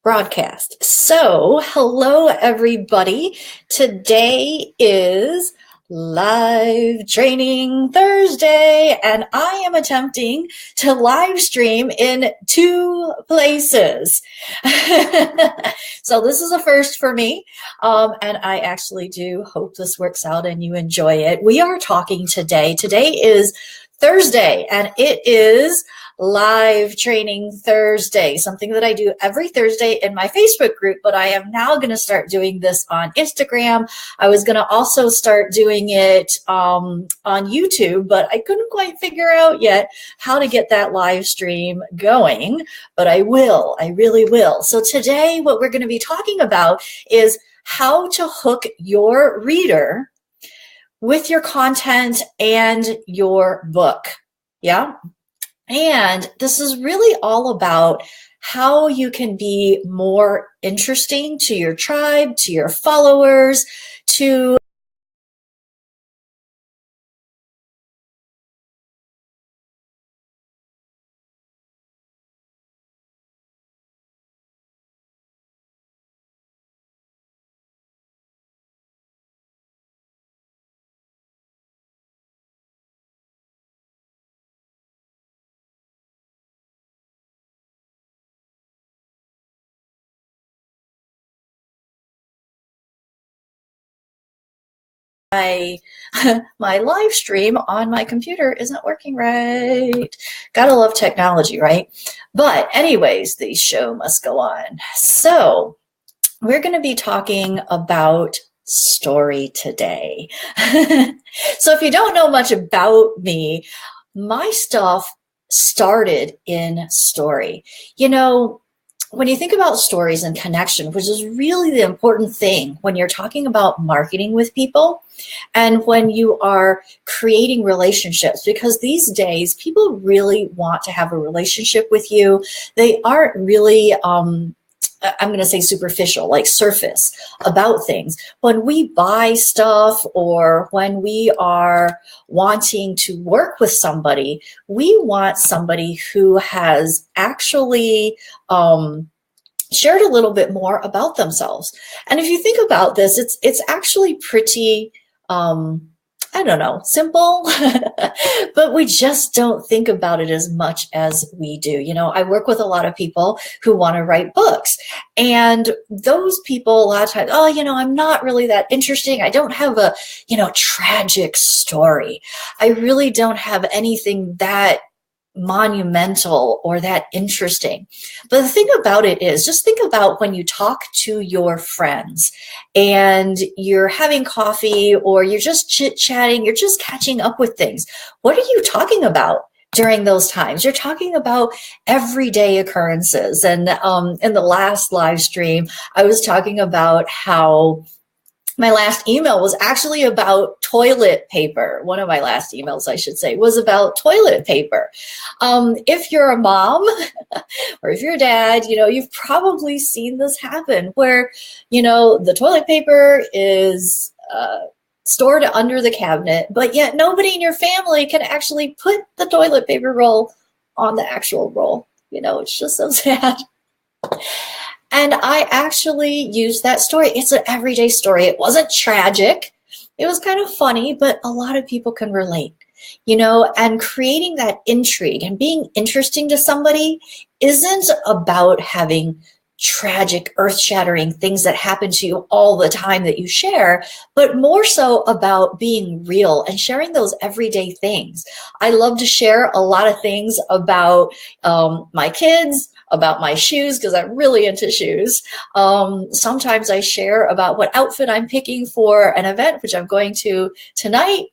Broadcast. So, hello everybody. Today is Live Training Thursday, and I am attempting to live stream in two places. So this is a first for me, and I actually do hope this works out and you enjoy it. We are talking today. Today is Thursday, and it is Live Training Thursday, something that I do every Thursday in my Facebook group, but I am now going to start doing this on Instagram. I was going to also start doing it on YouTube, but I couldn't quite figure out yet how to get that live stream going, but I will. I really will. So today, what we're going to be talking about is how to hook your reader with your content and your book. Yeah. And this is really all about how you can be more interesting to your tribe, to your followers, to my my live stream on my computer isn't working right. Gotta love technology, right? But anyways, the show must go on. So we're going to be talking about story today. So if you don't know much about me, my stuff started in story. You know, when you think about stories and connection, which is really the important thing when you're talking about marketing with people and when you are creating relationships, because these days people really want to have a relationship with you. They aren't really I'm going to say superficial, like surface about things. When we buy stuff or when we are wanting to work with somebody, we want somebody who has actually shared a little bit more about themselves. And if you think about this, it's actually pretty I don't know, simple, but we just don't think about it as much as we do. You know, I work with a lot of people who want to write books, and those people a lot of times, oh, you know, I'm not really that interesting. I don't have a, you know, tragic story. I really don't have anything that monumental or that interesting. But the thing about it is, just think about when you talk to your friends and you're having coffee or you're just chit-chatting, you're just catching up with things. What are you talking about during those times? You're talking about everyday occurrences. And in the last live stream, I was talking about how my last email was actually about toilet paper. One of my last emails, I should say, was about toilet paper. If you're a mom or if you're a dad, you know, you've probably seen this happen where, you know, the toilet paper is stored under the cabinet, but yet nobody in your family can actually put the toilet paper roll on the actual roll. You know, it's just so sad. And I actually used that story. It's an everyday story. It wasn't tragic. It was kind of funny, but a lot of people can relate, you know, and creating that intrigue and being interesting to somebody isn't about having tragic, earth-shattering things that happen to you all the time that you share, but more so about being real and sharing those everyday things. I love to share a lot of things about my kids, about my shoes, because I'm really into shoes. Sometimes I share about what outfit I'm picking for an event, which I'm going to tonight.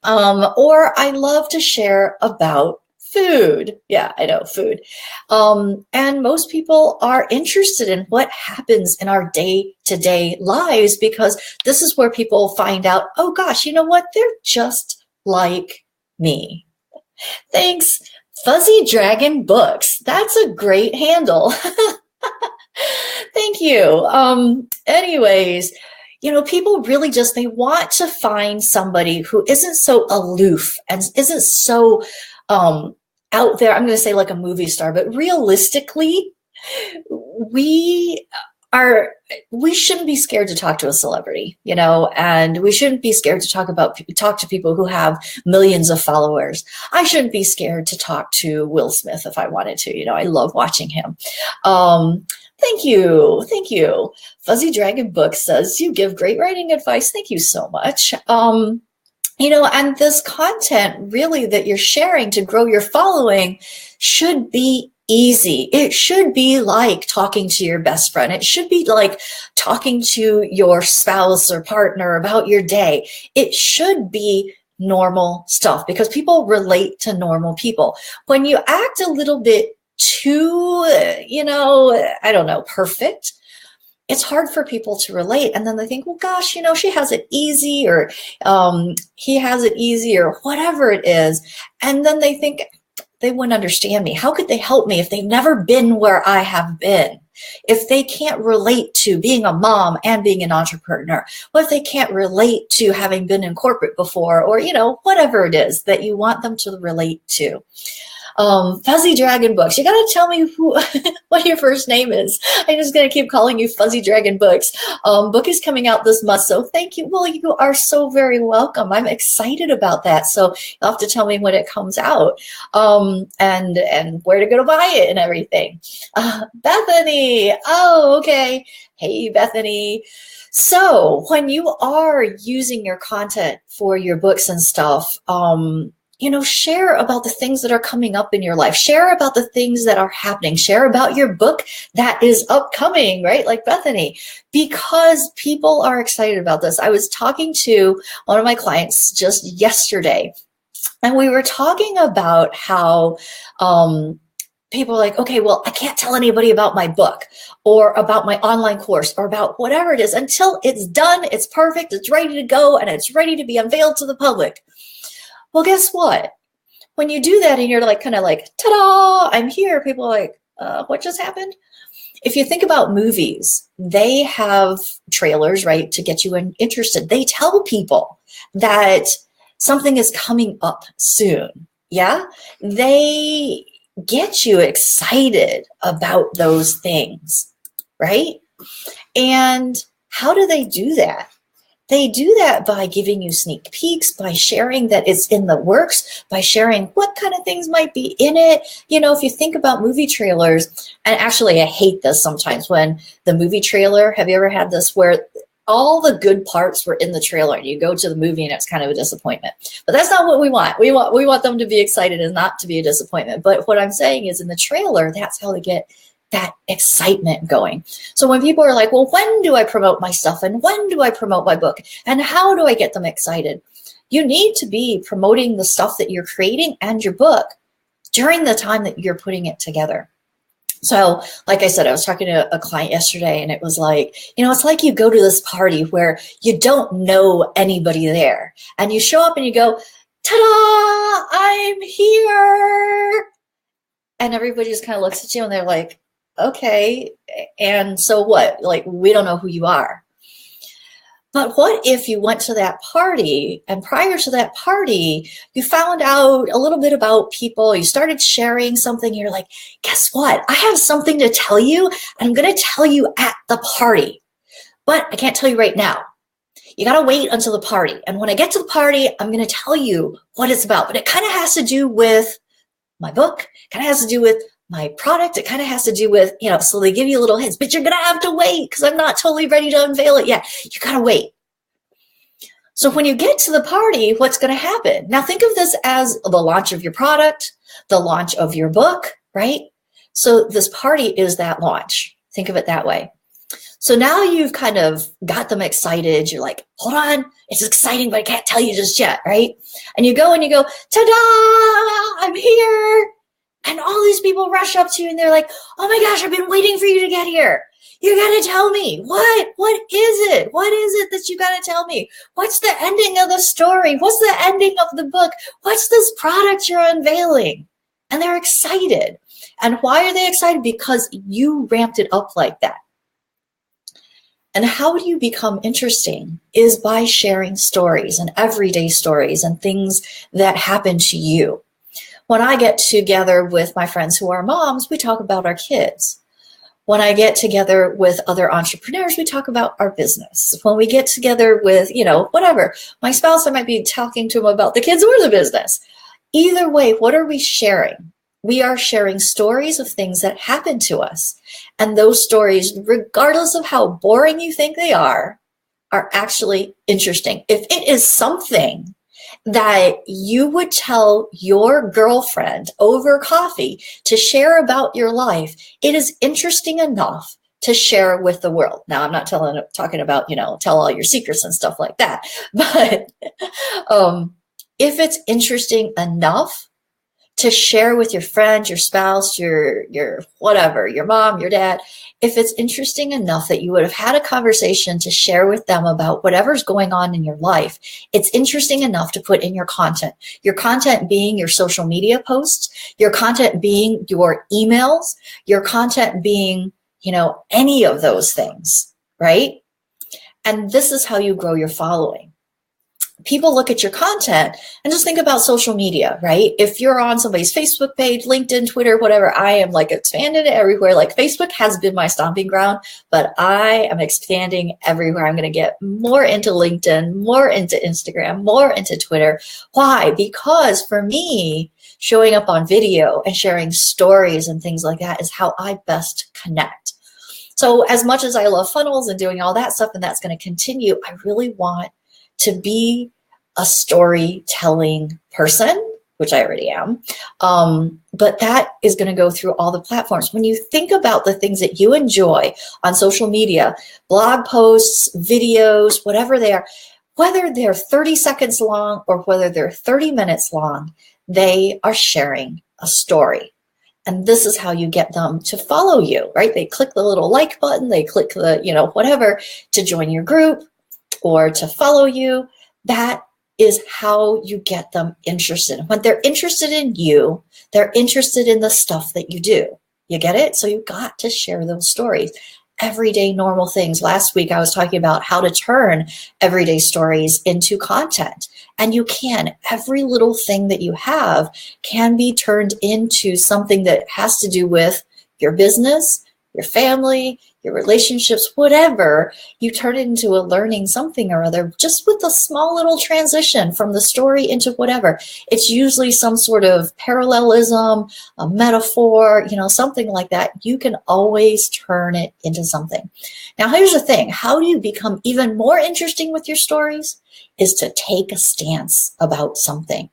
Or I love to share about food. Yeah, I know, food. And most people are interested in what happens in our day-to-day lives, because this is where people find out, oh gosh, you know what? They're just like me. Thanks, Fuzzy Dragon Books. That's a great handle. Thank you. Anyways, you know, people really just, they want to find somebody who isn't so aloof and isn't so out there. I'm going to say like a movie star, but realistically, we are, we shouldn't be scared to talk to a celebrity, you know, and we shouldn't be scared to talk to people who have millions of followers. I shouldn't be scared to talk to Will Smith if I wanted to, you know, I love watching him. Thank you. Thank you. Fuzzy Dragon Book says you give great writing advice. Thank you so much. You know, and this content really that you're sharing to grow your following should be easy. It should be like talking to your best friend. It should be like talking to your spouse or partner about your day. It should be normal stuff because people relate to normal people. When you act a little bit too, you know, I don't know, perfect, it's hard for people to relate. And then they think, well, gosh, you know, she has it easy, or he has it easy, or whatever it is. And then they think they wouldn't understand me. How could they help me if they've never been where I have been? If they can't relate to being a mom and being an entrepreneur? What if they can't relate to having been in corporate before, or, you know, whatever it is that you want them to relate to? Fuzzy Dragon Books. You gotta tell me who, what your first name is. I'm just gonna keep calling you Fuzzy Dragon Books. Book is coming out this month, so thank you. Well, you are so very welcome. I'm excited about that. So you'll have to tell me when it comes out, and where to go to buy it and everything. Bethany. Oh, okay. Hey, Bethany. So when you are using your content for your books and stuff, you know, share about the things that are coming up in your life. Share about the things that are happening. Share about your book that is upcoming, right? Like Bethany, because people are excited about this. I was talking to one of my clients just yesterday, and we were talking about how people are like, okay, well, I can't tell anybody about my book or about my online course or about whatever it is until it's done, it's perfect, it's ready to go, and it's ready to be unveiled to the public. Well, guess what? When you do that and you're like, kind of like, ta-da, I'm here, people are like, what just happened? If you think about movies, they have trailers, right, to get you interested. They tell people that something is coming up soon. Yeah? They get you excited about those things, right? And how do they do that? They do that by giving you sneak peeks, by sharing that it's in the works, by sharing what kind of things might be in it. You know, if you think about movie trailers, and actually I hate this sometimes when the movie trailer, have you ever had this where all the good parts were in the trailer and you go to the movie and it's kind of a disappointment? But that's not what we want. We want them to be excited and not to be a disappointment. But what I'm saying is in the trailer, that's how they get that excitement going. So when people are like, well, when do I promote my stuff? And when do I promote my book? And how do I get them excited? You need to be promoting the stuff that you're creating and your book during the time that you're putting it together. So like I said, I was talking to a client yesterday and it was like, you know, it's like you go to this party where you don't know anybody there and you show up and you go, ta-da, I'm here. And everybody just kind of looks at you and they're like, okay, and so what? Like, we don't know who you are. But what if you went to that party and prior to that party, you found out a little bit about people, you started sharing something, you're like, guess what? I have something to tell you, and I'm going to tell you at the party, but I can't tell you right now. You got to wait until the party. And when I get to the party, I'm going to tell you what it's about, but it kind of has to do with my book, kind of has to do with my product, it kind of has to do with, you know, so they give you little hints, but you're going to have to wait because I'm not totally ready to unveil it yet. You got to wait. So when you get to the party, what's going to happen? Now think of this as the launch of your product, the launch of your book, right? So this party is that launch. Think of it that way. So now you've kind of got them excited. You're like, hold on, it's exciting, but I can't tell you just yet, right? And you go and you go, ta-da, I'm here. And all these people rush up to you and they're like, oh my gosh, I've been waiting for you to get here. You got to tell me. What is it? What is it that you got to tell me? What's the ending of the story? What's the ending of the book? What's this product you're unveiling? And they're excited. And why are they excited? Because you ramped it up like that. And how do you become interesting is by sharing stories and everyday stories and things that happen to you. When I get together with my friends who are moms, we talk about our kids. When I get together with other entrepreneurs, we talk about our business. When we get together with, whatever, my spouse, I might be talking to him about the kids or the business. Either way, what are we sharing? We are sharing stories of things that happen to us. And those stories, regardless of how boring you think they are actually interesting. If it is something that you would tell your girlfriend over coffee to share about your life, it is interesting enough to share with the world. Now, I'm not talking about, tell all your secrets and stuff like that. But if it's interesting enough to share with your friend, your spouse, your whatever, your mom, your dad, if it's interesting enough that you would have had a conversation to share with them about whatever's going on in your life, it's interesting enough to put in your content being your social media posts, your content being your emails, your content being, any of those things, right? And this is how you grow your following. People look at your content and just think about social media, right? If you're on somebody's Facebook page, LinkedIn, Twitter, whatever, I am like expanded everywhere. Like Facebook has been my stomping ground, but I am expanding everywhere. I'm going to get more into LinkedIn, more into Instagram, more into Twitter. Why? Because for me, showing up on video and sharing stories and things like that is how I best connect. So as much as I love funnels and doing all that stuff, and that's going to continue, I really want to be a storytelling person, which I already am. But that is going to go through all the platforms. When you think about the things that you enjoy on social media, blog posts, videos, whatever they are, whether they're 30 seconds long or whether they're 30 minutes long, they are sharing a story. And this is how you get them to follow you, right? They click the little like button, they click the, whatever to join your group or to follow you. That is how you get them interested. When they're interested in you, they're interested in the stuff that you do. You get it? So you got to share those stories. Everyday normal things. Last week I was talking about how to turn everyday stories into content. And you can. Every little thing that you have can be turned into something that has to do with your business, your family, your relationships, whatever. You turn it into a learning something or other just with a small little transition from the story into whatever. It's usually some sort of parallelism, a metaphor, something like that. You can always turn it into something. Now, here's the thing. How do you become even more interesting with your stories? Is to take a stance about something.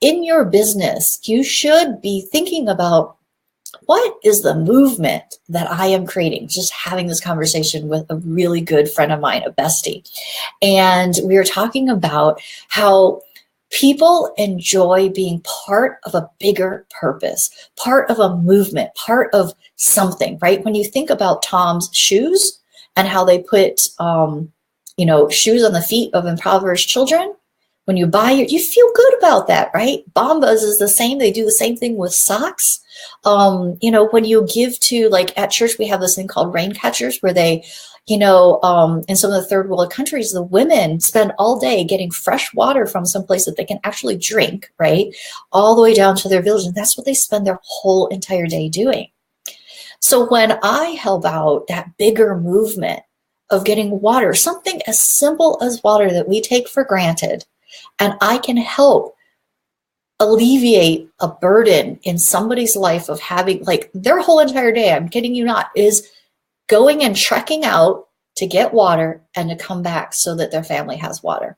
In your business, you should be thinking about, what is the movement that I am creating? Just having this conversation with a really good friend of mine, a bestie. And we were talking about how people enjoy being part of a bigger purpose, part of a movement, part of something, right? When you think about Tom's shoes and how they put, shoes on the feet of impoverished children, when you buy you feel good about that, right? Bombas is the same. They do the same thing with socks. When you give to, like at church, we have this thing called rain catchers where they, in some of the third world countries, the women spend all day getting fresh water from some place that they can actually drink, right? All the way down to their village. And that's what they spend their whole entire day doing. So when I help out that bigger movement of getting water, something as simple as water that we take for granted, and I can help alleviate a burden in somebody's life of having like their whole entire day, I'm kidding you not, is going and trekking out to get water and to come back so that their family has water.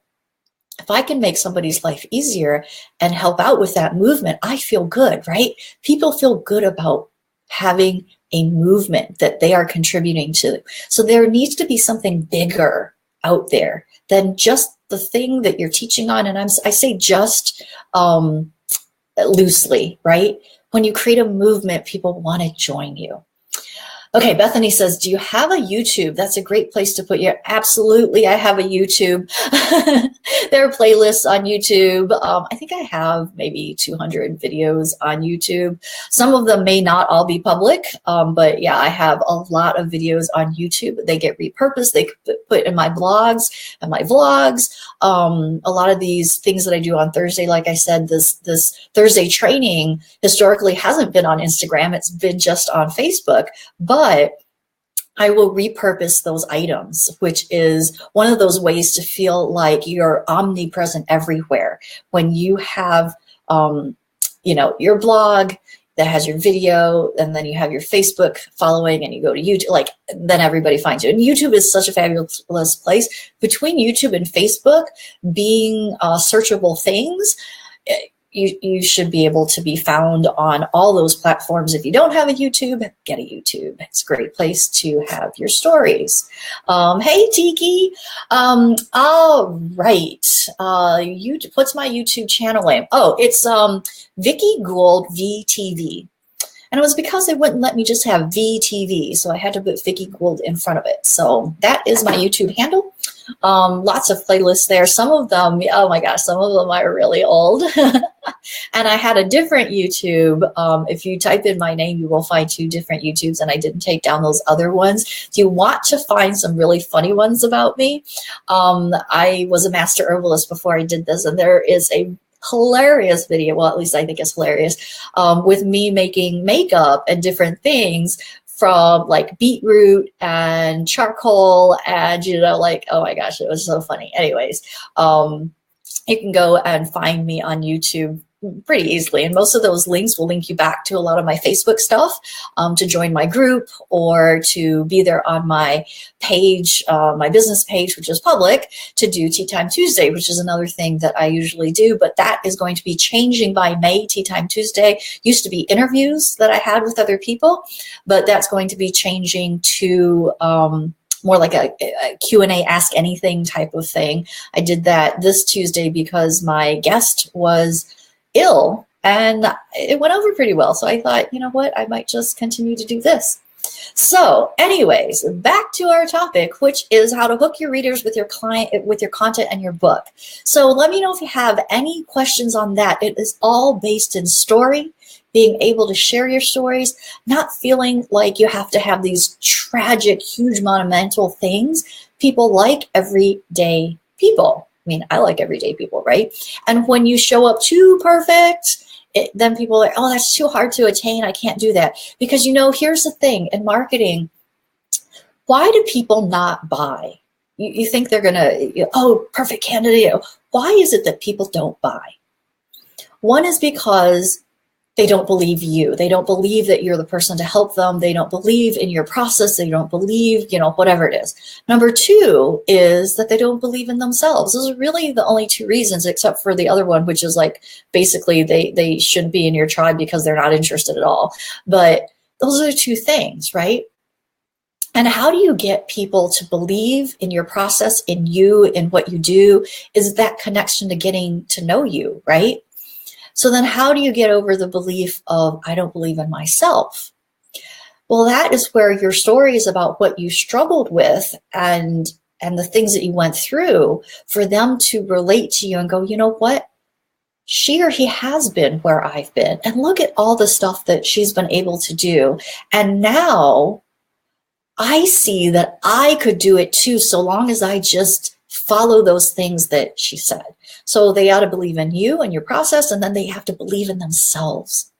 If I can make somebody's life easier and help out with that movement, I feel good, right? People feel good about having a movement that they are contributing to. So there needs to be something bigger out there than just the thing that you're teaching on. And I say just loosely, right? When you create a movement, people want to join you. Okay, Bethany says, do you have a YouTube? That's a great place to put your, absolutely, I have a YouTube. There are playlists on YouTube. I think I have maybe 200 videos on YouTube. Some of them may not all be public, but yeah, I have a lot of videos on YouTube. They get repurposed. They put in my blogs and my vlogs. A lot of these things that I do on Thursday, like I said, this Thursday training historically hasn't been on Instagram. It's been just on Facebook, but but I will repurpose those items, which is one of those ways to feel like you're omnipresent everywhere. When you have, your blog that has your video, and then you have your Facebook following, and you go to YouTube, like, then everybody finds you. And YouTube is such a fabulous place. Between YouTube and Facebook being searchable things, you should be able to be found on all those platforms. If you don't have a YouTube, get a YouTube. It's a great place to have your stories. Hey, Tiki. All right. What's my YouTube channel name? Oh, it's Vicki Gould VTV. And it was because they wouldn't let me just have VTV, so I had to put Vicki Gould in front of it. So that is my YouTube handle. Lots of playlists there. Some of them, oh my gosh, some of them are really old. And I had a different YouTube. If you type in my name, you will find 2 different YouTubes, and I didn't take down those other ones. If you want to find some really funny ones about me, I was a master herbalist before I did this, and there is a hilarious video, well, at least I think it's hilarious, with me making makeup and different things from like beetroot and charcoal, and like, oh my gosh, it was so funny. Anyways, you can go and find me on YouTube pretty easily, and most of those links will link you back to a lot of my Facebook stuff, to join my group or to be there on my page, my business page, which is public, to do Tea Time Tuesday, which is another thing that I usually do, but that is going to be changing by May. Tea Time Tuesday used to be interviews that I had with other people, but that's going to be changing to more like a Q&A, ask anything type of thing. I did that this Tuesday because my guest was ill, and it went over pretty well. So I thought, you know what, I might just continue to do this. So anyways, back to our topic, which is how to hook your readers with your client, with your content and your book. So let me know if you have any questions on that. It is all based in story, being able to share your stories, not feeling like you have to have these tragic, huge, monumental things. People like everyday people. I mean, I like everyday people, right? And when you show up too perfect, then people are like, oh, that's too hard to attain. I can't do that. Because, here's the thing in marketing. Why do people not buy? You think they're going to, oh, perfect candidate. Why is it that people don't buy? One is because they don't believe you. They don't believe that you're the person to help them. They don't believe in your process. They don't believe, whatever it is. Number 2 is that they don't believe in themselves. Those are really the only 2 reasons, except for the other one, which is like, basically they shouldn't be in your tribe because they're not interested at all. But those are the 2 things, right? And how do you get people to believe in your process, in you, in what you do, is that connection to getting to know you, right? So then how do you get over the belief of, I don't believe in myself? Well, that is where your story is about what you struggled with and the things that you went through, for them to relate to you and go, you know what? She or he has been where I've been. And look at all the stuff that she's been able to do. And now I see that I could do it too, so long as I just follow those things that she said. So they ought to believe in you and your process, and then they have to believe in themselves.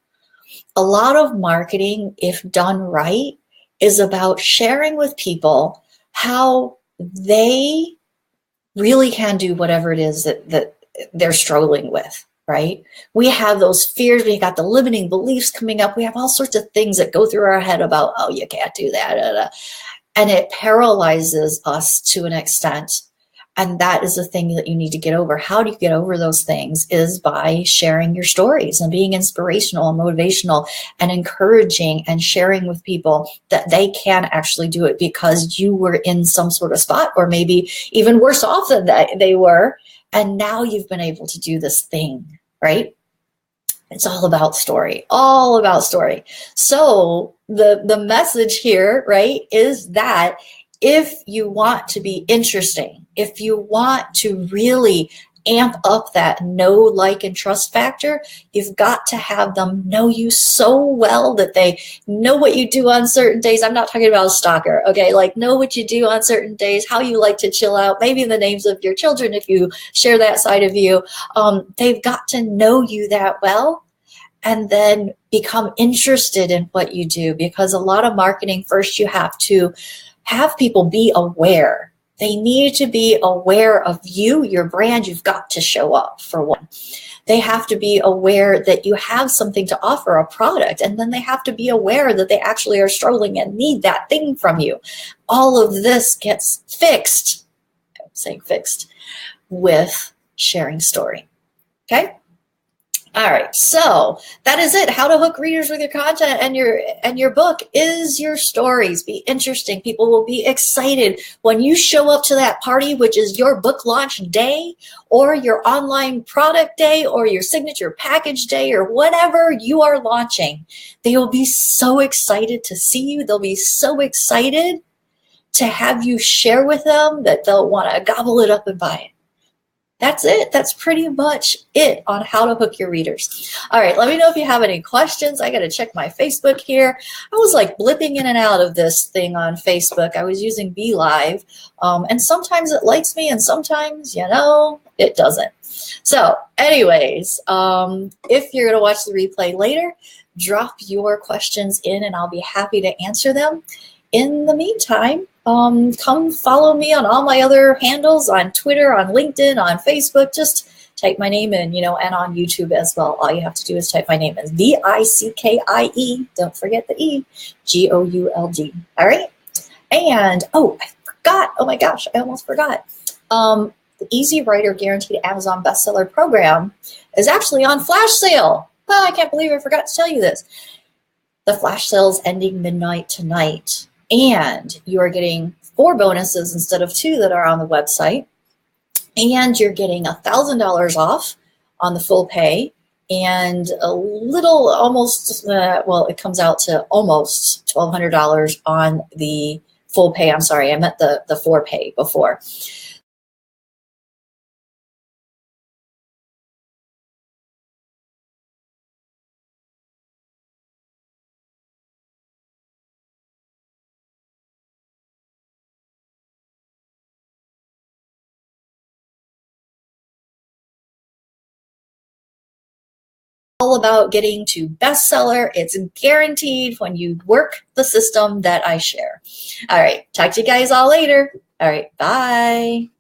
A lot of marketing, if done right, is about sharing with people how they really can do whatever it is that they're struggling with, right? We have those fears. We got the limiting beliefs coming up. We have all sorts of things that go through our head about, oh, you can't do that. And it paralyzes us to an extent. And that is the thing that you need to get over. How do you get over those things? Is by sharing your stories and being inspirational and motivational and encouraging and sharing with people that they can actually do it because you were in some sort of spot, or maybe even worse off than they were. And now you've been able to do this thing, right? It's all about story, all about story. So the message here, right, is that if you want to be interesting, if you want to really amp up that know, like, and trust factor, you've got to have them know you so well that they know what you do on certain days. I'm not talking about a stalker, okay? Like, know what you do on certain days, how you like to chill out, maybe the names of your children if you share that side of you. They've got to know you that well. and then become interested in what you do. Because a lot of marketing, first you have to have people be aware. They need to be aware of you, your brand. You've got to show up, for one. They have to be aware that you have something to offer, a product, and then they have to be aware that they actually are struggling and need that thing from you. All of this gets fixed, I'm saying fixed, with sharing story. Okay? All right, so that is it. How to hook readers with your content, and your book is your stories. Be interesting. People will be excited when you show up to that party, which is your book launch day, or your online product day, or your signature package day, or whatever you are launching. They will be so excited to see you. They'll be so excited to have you share with them that they'll want to gobble it up and buy it. That's it. That's pretty much it on how to hook your readers. All right, let me know if you have any questions. I got to check my Facebook here. I was like blipping in and out of this thing on Facebook. I was using BeLive, and sometimes it likes me and sometimes, it doesn't. So anyways, if you're going to watch the replay later, drop your questions in and I'll be happy to answer them. In the meantime, come follow me on all my other handles, on Twitter, on LinkedIn, on Facebook. Just type my name in, and on YouTube as well. All you have to do is type my name in, VICKIE. Don't forget the E, GOULD. All right. And, I forgot. Oh my gosh, I almost forgot. The Easy Writer Guaranteed Amazon Bestseller Program is actually on flash sale. Oh, I can't believe I forgot to tell you this. The flash sale is ending midnight tonight. And you are getting 4 bonuses instead of 2 that are on the website. And you're getting $1,000 off on the full pay, and a little almost, it comes out to almost $1,200 on the full pay. I'm sorry, I meant the 4 pay before. All about getting to bestseller. It's guaranteed when you work the system that I share. All right, talk to you guys all later. All right, bye.